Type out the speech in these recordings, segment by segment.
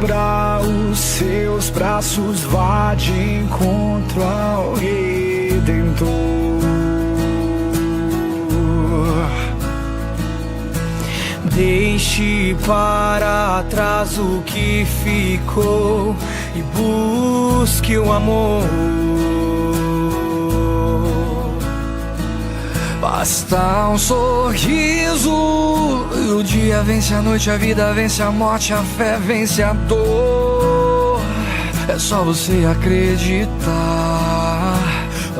abra os seus braços, vá de encontro ao Redentor. Deixe para trás o que ficou e busque o amor. Basta um sorriso e o dia vence a noite, a vida vence a morte, a fé vence a dor. É só você acreditar.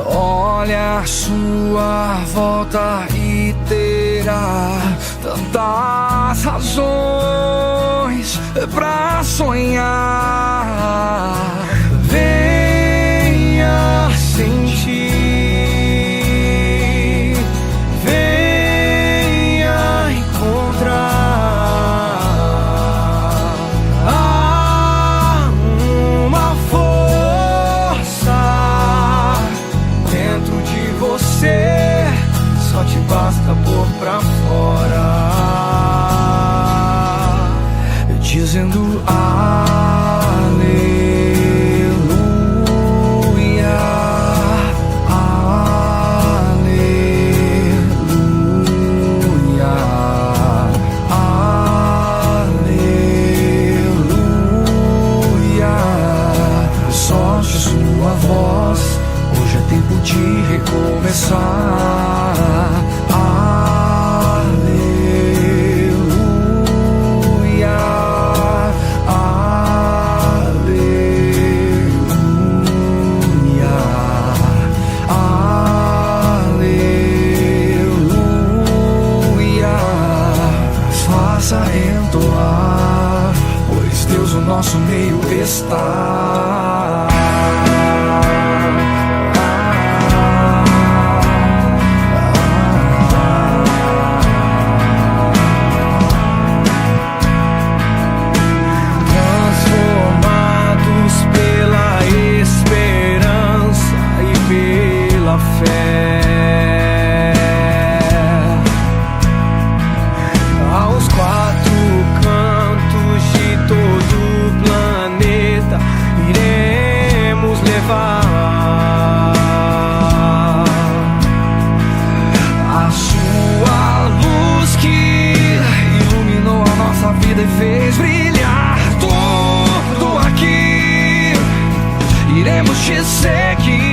Olha a sua volta e terá tantas razões pra sonhar. Venha sentir, venha encontrar. Há uma força dentro de você, só te basta pôr pra fora, dizendo aleluia, aleluia, aleluia. Solte sua voz, hoje é tempo de recomeçar. Entoar, pois Deus no nosso meio está. Transformados pela esperança e pela fé, aos quatro cantos de todo o planeta iremos levar a sua luz que iluminou a nossa vida e fez brilhar tudo aqui. Iremos te seguir.